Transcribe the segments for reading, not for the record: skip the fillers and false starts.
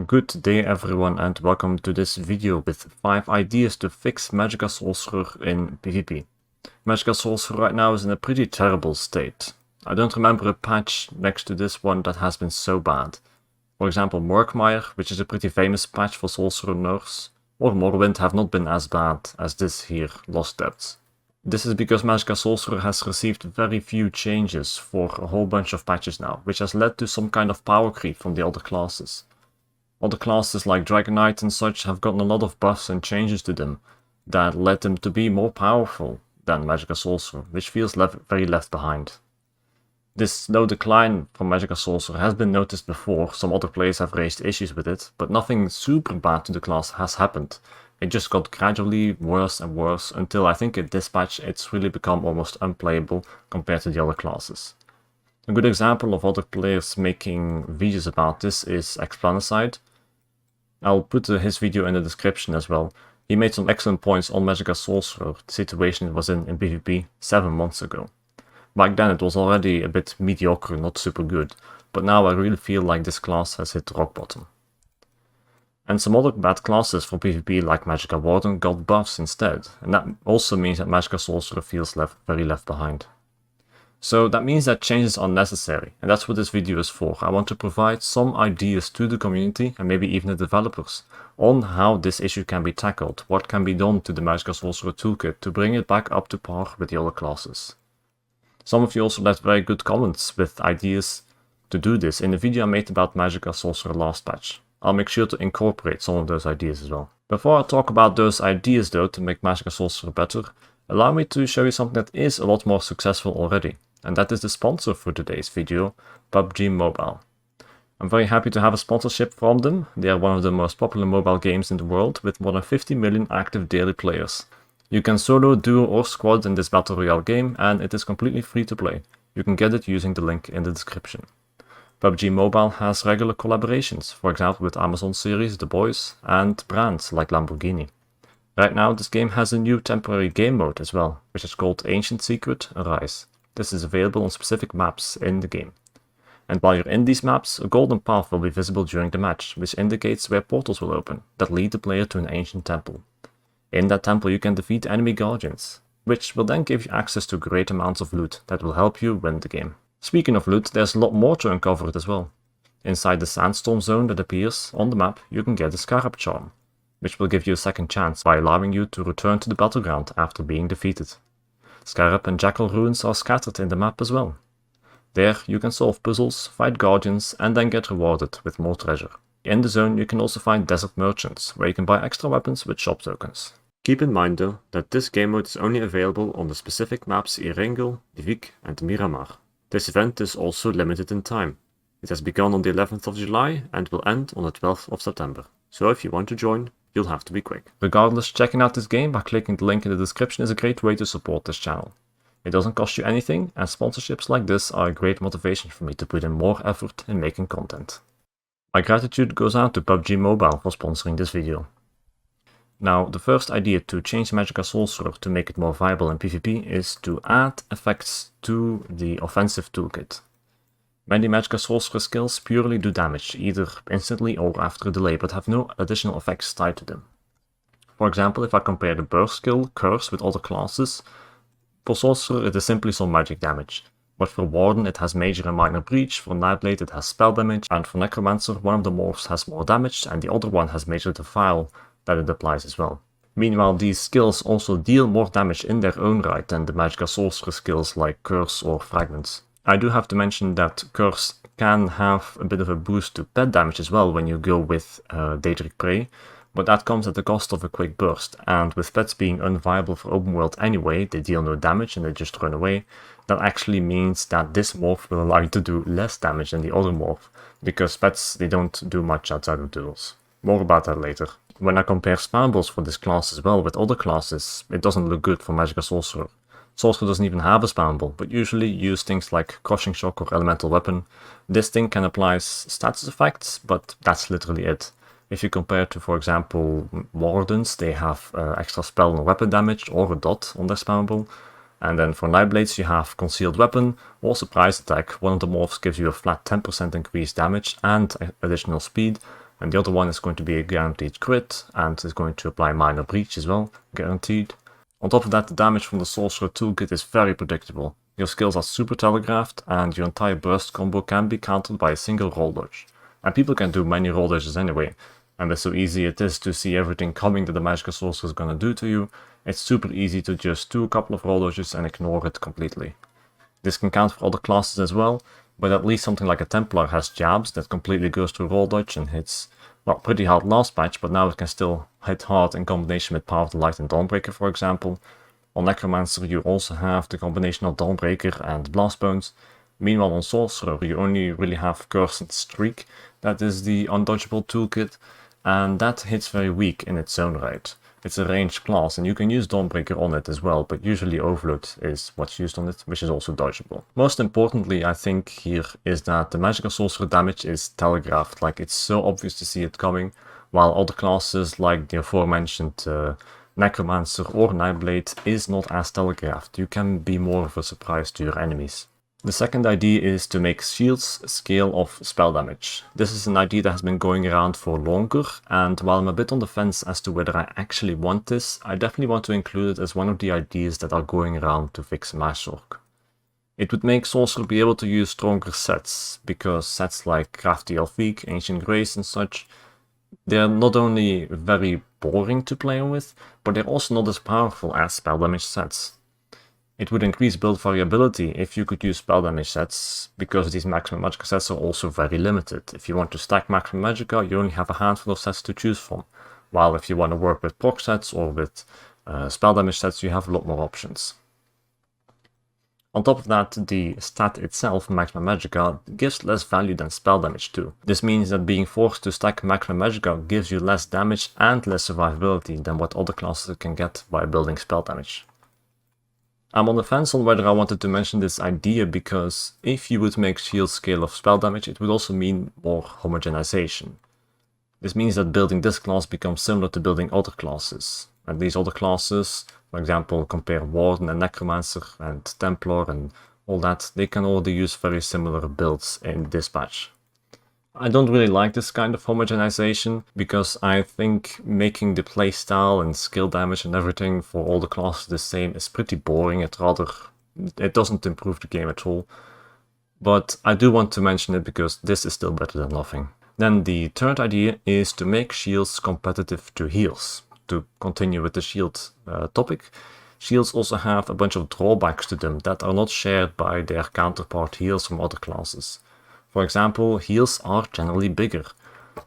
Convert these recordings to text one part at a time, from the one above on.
Good day everyone and welcome to this video with 5 ideas to fix Magicka Sorcerer in PvP. Magicka Sorcerer right now is in a pretty terrible state. I don't remember a patch next to this one that has been so bad. For example, Murkmire, which is a pretty famous patch for Sorcerer nerfs, or Morrowind have not been as bad as this here, Lost Depths. This is because Magicka Sorcerer has received very few changes for a whole bunch of patches now, which has led to some kind of power creep from the other classes. Other classes like Dragon Knight and such have gotten a lot of buffs and changes to them that led them to be more powerful than Magicka Sorcerer, which feels very left behind. This slow decline from Magicka Sorcerer has been noticed before, some other players have raised issues with it, but nothing super bad to the class has happened. It just got gradually worse and worse until I think at this patch it's really become almost unplayable compared to the other classes. A good example of other players making videos about this is Explanacide. I'll put his video in the description as well. He made some excellent points on Magicka Sorcerer, the situation it was in PvP 7 months ago. Back then it was already a bit mediocre, not super good, but now I really feel like this class has hit rock bottom. And some other bad classes for PvP like Magicka Warden got buffs instead, and that also means that Magicka Sorcerer feels very left behind. So that means that changes are necessary, and that's what this video is for. I want to provide some ideas to the community, and maybe even the developers, on how this issue can be tackled, what can be done to the Magicka Sorcerer toolkit to bring it back up to par with the other classes. Some of you also left very good comments with ideas to do this in the video I made about Magicka Sorcerer last patch. I'll make sure to incorporate some of those ideas as well. Before I talk about those ideas though to make Magicka Sorcerer better, allow me to show you something that is a lot more successful already. And that is the sponsor for today's video, PUBG Mobile. I'm very happy to have a sponsorship from them. They are one of the most popular mobile games in the world with more than 50 million active daily players. You can solo, duo or squad in this battle royale game and it is completely free to play. You can get it using the link in the description. PUBG Mobile has regular collaborations, for example with Amazon series The Boys and brands like Lamborghini. Right now this game has a new temporary game mode as well, which is called Ancient Secret Arise. This is available on specific maps in the game. And while you're in these maps, a golden path will be visible during the match, which indicates where portals will open, that lead the player to an ancient temple. In that temple you can defeat enemy guardians, which will then give you access to great amounts of loot that will help you win the game. Speaking of loot, there's a lot more to uncover as well. Inside the sandstorm zone that appears on the map, you can get a Scarab Charm, which will give you a second chance by allowing you to return to the battleground after being defeated. Scarab and Jackal runes are scattered in the map as well. There you can solve puzzles, fight guardians and then get rewarded with more treasure. In the zone you can also find desert merchants, where you can buy extra weapons with shop tokens. Keep in mind though, that this game mode is only available on the specific maps Erengel, Divik and Miramar. This event is also limited in time. It has begun on the 11th of July and will end on the 12th of September. So if you want to join, you'll have to be quick. Regardless, checking out this game by clicking the link in the description is a great way to support this channel. It doesn't cost you anything, and sponsorships like this are a great motivation for me to put in more effort in making content. My gratitude goes out to PUBG Mobile for sponsoring this video. Now, the first idea to change Magicka Sorcerer to make it more viable in PvP is to add effects to the offensive toolkit. Many Magicka Sorcerer skills purely do damage, either instantly or after a delay, but have no additional effects tied to them. For example, if I compare the Burst skill, Curse, with other classes, for Sorcerer it is simply some magic damage, but for Warden it has Major and Minor Breach, for Nightblade it has spell damage, and for Necromancer one of the morphs has more damage and the other one has Major Defile that it applies as well. Meanwhile, these skills also deal more damage in their own right than the Magicka Sorcerer skills like Curse or Fragments. I do have to mention that Curse can have a bit of a boost to pet damage as well when you go with Daedric Prey, but that comes at the cost of a quick burst, and with pets being unviable for open world anyway, they deal no damage and they just run away, that actually means that this morph will allow you to do less damage than the other morph, because pets they don't do much outside of duels. More about that later. When I compare spambles for this class as well with other classes, it doesn't look good for Magicka Sorcerer. Sorcerer doesn't even have a spamble, but usually use things like Crushing Shock or Elemental Weapon. This thing can apply status effects, but that's literally it. If you compare to, for example, Wardens, they have extra spell and weapon damage or a dot on their spamble. And then for Nightblades you have Concealed Weapon or Surprise Attack. One of the morphs gives you a flat 10% increased damage and additional speed, and the other one is going to be a guaranteed crit, and is going to apply minor breach as well, guaranteed. On top of that, the damage from the Sorcerer toolkit is very predictable. Your skills are super telegraphed, and your entire burst combo can be countered by a single roll dodge. And people can do many roll dodges anyway, and with so easy it is to see everything coming that the Magicka Sorcerer is gonna do to you, it's super easy to just do a couple of roll dodges and ignore it completely. This can count for other classes as well, but at least something like a Templar has jabs that completely goes through roll dodge and hits, well, pretty hard last patch, but now it can still hit hard in combination with Power of the Light and Dawnbreaker, for example. On Necromancer you also have the combination of Dawnbreaker and Blast Bones. Meanwhile on Sorcerer you only really have Curse and Streak, that is the undodgeable toolkit, and that hits very weak in its own right. It's a ranged class, and you can use Dawnbreaker on it as well, but usually Overload is what's used on it, which is also dodgeable. Most importantly, I think here is that the Magicka Sorcerer damage is telegraphed, like it's so obvious to see it coming, while other classes like the aforementioned Necromancer or Nightblade is not as telegraphed. You can be more of a surprise to your enemies. The second idea is to make shields scale of spell damage. This is an idea that has been going around for longer, and while I'm a bit on the fence as to whether I actually want this, I definitely want to include it as one of the ideas that are going around to fix Magsorc. It would make Sorcerer be able to use stronger sets, because sets like Crafty Elfique, Ancient Grace and such, they're not only very boring to play with, but they're also not as powerful as spell damage sets. It would increase build variability if you could use spell damage sets, because these maximum Magicka sets are also very limited. If you want to stack maximum Magicka, you only have a handful of sets to choose from, while if you want to work with proc sets or with spell damage sets, you have a lot more options. On top of that, the stat itself, maximum Magicka, gives less value than spell damage too. This means that being forced to stack maximum Magicka gives you less damage and less survivability than what other classes can get by building spell damage. I'm on the fence on whether I wanted to mention this idea, because if you would make shield scale of spell damage, it would also mean more homogenization. This means that building this class becomes similar to building other classes. And these other classes, for example, compare Warden and Necromancer and Templar and all that, they can already use very similar builds in this patch. I don't really like this kind of homogenization, because I think making the playstyle and skill damage and everything for all the classes the same is pretty boring. It doesn't improve the game at all. But I do want to mention it because this is still better than nothing. Then the third idea is to make shields competitive to heals. To continue with the shield topic, shields also have a bunch of drawbacks to them that are not shared by their counterpart heals from other classes. For example, heals are generally bigger.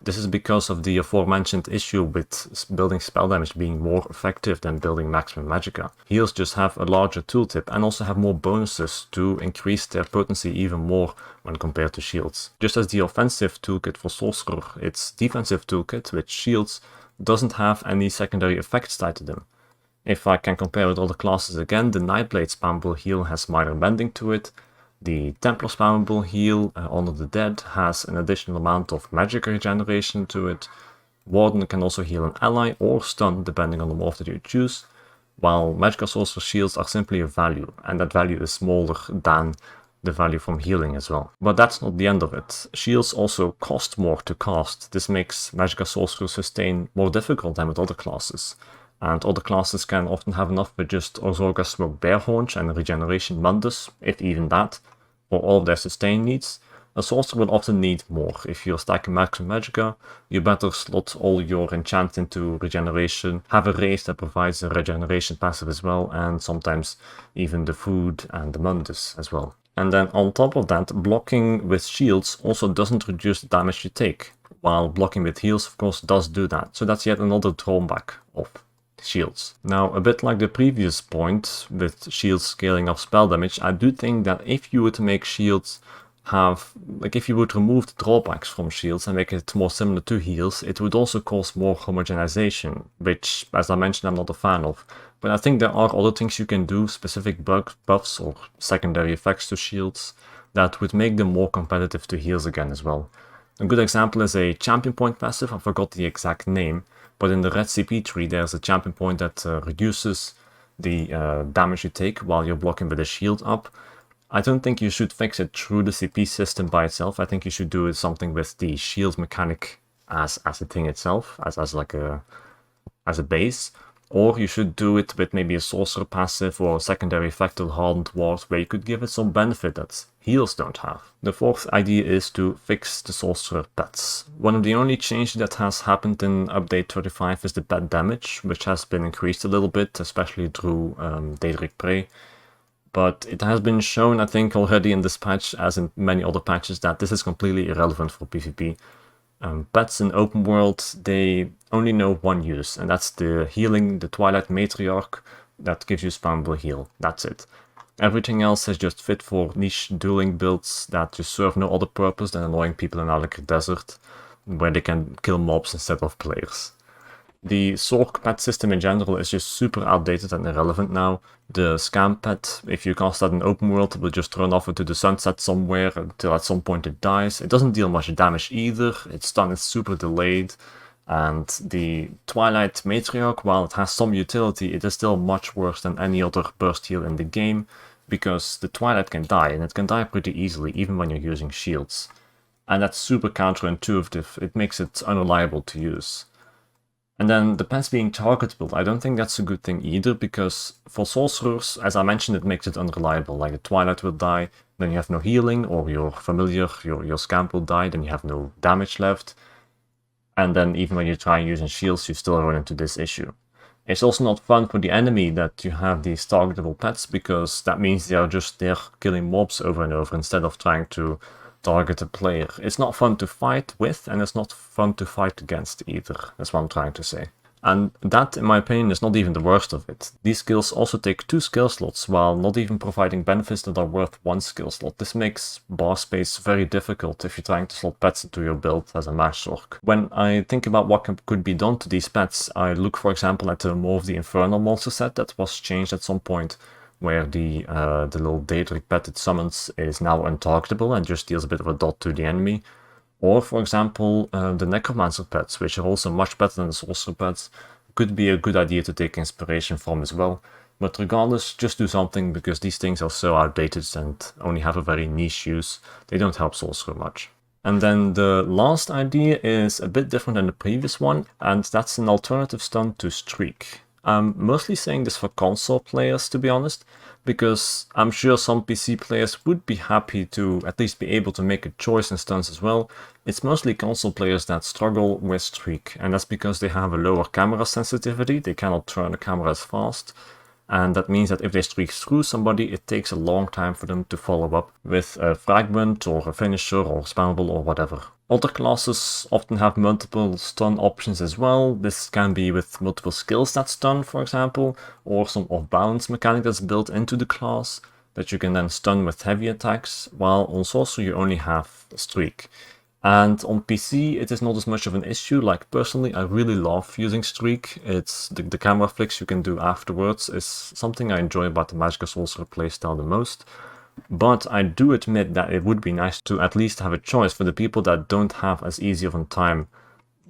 This is because of the aforementioned issue with building spell damage being more effective than building maximum Magicka. Heals just have a larger tooltip and also have more bonuses to increase their potency even more when compared to shields. Just as the offensive toolkit for Sorcerer, its defensive toolkit with shields doesn't have any secondary effects tied to them. If I can compare with other classes again, the Nightblade spammable heal has minor bending to it. The Templar spammable heal, Honor the Dead, has an additional amount of magic regeneration to it. Warden can also heal an ally or stun depending on the morph that you choose, while Magicka Sorcerer shields are simply a value, and that value is smaller than the value from healing as well. But that's not the end of it. Shields also cost more to cast. This makes Magicka Sorcerer sustain more difficult than with other classes. And other classes can often have enough with just Orzhova Smoke Bear Haunch and Regeneration Mundus, if even that, for all of their sustain needs. A sorcerer will often need more. If you're stacking maximum Magicka, you better slot all your enchant into regeneration, have a race that provides a regeneration passive as well, and sometimes even the food and the Mundus as well. And then on top of that, blocking with shields also doesn't reduce the damage you take, while blocking with heals of course does do that. So that's yet another drawback of shields. Now, a bit like the previous point with shields scaling of spell damage, I do think that if you would make shields if you would remove the drawbacks from shields and make it more similar to heals, it would also cause more homogenization, which, as I mentioned, I'm not a fan of. But I think there are other things you can do, specific buffs or secondary effects to shields, that would make them more competitive to heals again as well. A good example is a champion point passive. I forgot the exact name, but in the red CP tree there's a champion point that reduces the damage you take while you're blocking with a shield up. I don't think you should fix it through the CP system by itself. I think you should do something with the shield mechanic as a thing itself, as like as a base, or you should do it with maybe a sorcerer passive or a secondary effect of hardened ward where you could give it some benefit that heals don't have. The fourth idea is to fix the sorcerer pets. One of the only changes that has happened in update 35 is the pet damage, which has been increased a little bit, especially through Daedric Prey. But it has been shown, I think, already in this patch, as in many other patches, that this is completely irrelevant for PvP. Pets in open world, they only know one use, and that's the healing, the Twilight Matriarch, that gives you spammable heal. That's it. Everything else is just fit for niche dueling builds that just serve no other purpose than annoying people in Alakir Desert, where they can kill mobs instead of players. The Sorc pet system in general is just super outdated and irrelevant now. The scam pet, if you cast that in open world, it will just run off into the sunset somewhere until at some point it dies. It doesn't deal much damage either, its stun is super delayed, and the Twilight Matriarch, while it has some utility, it is still much worse than any other burst heal in the game, because the Twilight can die, and it can die pretty easily even when you're using shields. And that's super counterintuitive, it makes it unreliable to use. And then the pets being targetable, I don't think that's a good thing either, because for sorcerers, as I mentioned, it makes it unreliable. Like the Twilight will die, then you have no healing, or your familiar, your scamp will die, then you have no damage left. And then even when you try using shields, you still run into this issue. It's also not fun for the enemy that you have these targetable pets, because that means they are just there killing mobs over and over instead of trying to target a player. It's not fun to fight with, and it's not fun to fight against either. That's what I'm trying to say. And that, in my opinion, is not even the worst of it. These skills also take 2 skill slots, while not even providing benefits that are worth 1 skill slot. This makes bar space very difficult if you're trying to slot pets into your build as a Magsorc. When I think about what could be done to these pets, I look, for example, at the more of the Infernal monster set that was changed at some point, where the little Daedric pet it summons is now untargetable and just deals a bit of a dot to the enemy. Or, for example, the Necromancer pets, which are also much better than the Sorcerer pets, could be a good idea to take inspiration from as well. But regardless, just do something, because these things are so outdated and only have a very niche use. They don't help Sorcerer much. And then the last idea is a bit different than the previous one, and that's an alternative stun to Streak. I'm mostly saying this for console players, to be honest, because I'm sure some PC players would be happy to at least be able to make a choice in stuns as well. It's mostly console players that struggle with Streak, and that's because they have a lower camera sensitivity, they cannot turn the camera as fast, and that means that if they streak through somebody, it takes a long time for them to follow up with a fragment or a finisher or spammable or whatever. Other classes often have multiple stun options as well. This can be with multiple skills that stun, for example, or some off-balance mechanic that's built into the class that you can then stun with heavy attacks, while on Sorcerer you only have a Streak. And on PC it is not as much of an issue. Like personally, I really love using Streak. It's the camera flicks you can do afterwards is something I enjoy about the Magicka Sorcerer playstyle the most. But I do admit that it would be nice to at least have a choice for the people that don't have as easy of a time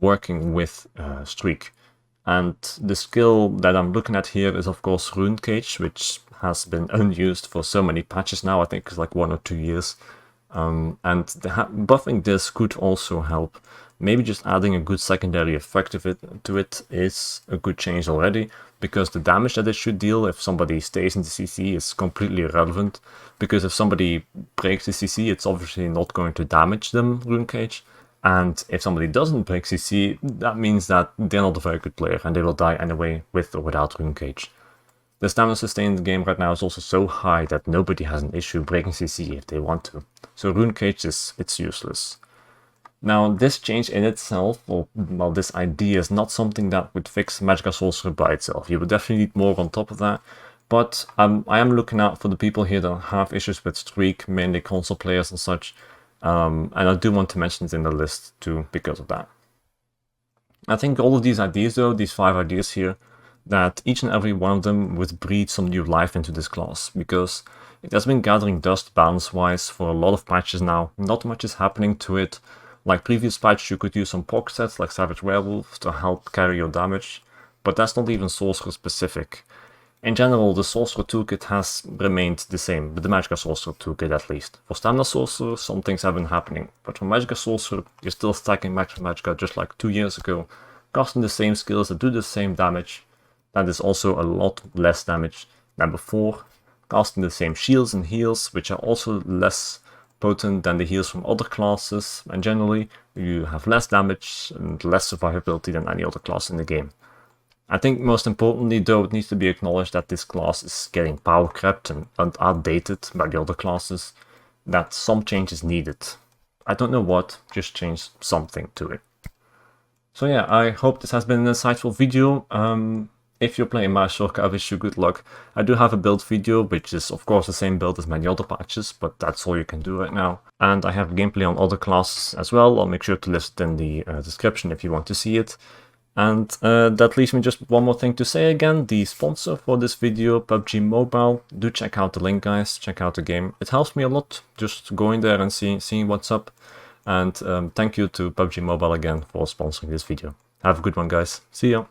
working with Streak. And the skill that I'm looking at here is of course Rune Cage, which has been unused for so many patches now. I think it's like 1 or 2 years. And buffing this could also help. Maybe just adding a good secondary effect to it is a good change already, because the damage that it should deal if somebody stays in the CC is completely irrelevant, because if somebody breaks the CC, it's obviously not going to damage them, Rune Cage, and if somebody doesn't break CC, that means that they're not a very good player and they will die anyway with or without Rune Cage. The stamina sustain in the game right now is also so high that nobody has an issue breaking CC if they want to. So Rune Cage it's useless. Now this change in itself, or well, this idea is not something that would fix Magicka Sorcerer by itself. You would definitely need more on top of that. But I am looking out for the people here that have issues with Streak, mainly console players and such. And I do want to mention it in the list too because of that. I think all of these ideas though, these 5 ideas here, that each and every one of them would breathe some new life into this class, because it has been gathering dust balance-wise for a lot of patches now. Not much is happening to it. Like previous patches, you could use some POC sets like Savage Werewolf to help carry your damage, but that's not even Sorcerer specific. In general, the Sorcerer toolkit has remained the same, but the Magicka Sorcerer toolkit at least. For Standard Sorcerer, some things have been happening, but for Magicka Sorcerer, you're still stacking Magicka just like 2 years ago, casting the same skills that do the same damage. That is also a lot less damage than before, casting the same shields and heals, which are also less potent than the heals from other classes, and generally you have less damage and less survivability than any other class in the game. I think most importantly though, it needs to be acknowledged that this class is getting power crept and outdated by the other classes, that some change is needed. I don't know what, just change something to it. So yeah, I hope this has been an insightful video. If you're playing MAGSORC, I wish you good luck. I do have a build video, which is of course the same build as many other patches, but that's all you can do right now. And I have gameplay on other classes as well. I'll make sure to list it in the description if you want to see it. And that leaves me just one more thing to say again. The sponsor for this video, PUBG Mobile. Do check out the link, guys. Check out the game. It helps me a lot just going there and seeing what's up. And thank you to PUBG Mobile again for sponsoring this video. Have a good one, guys. See ya.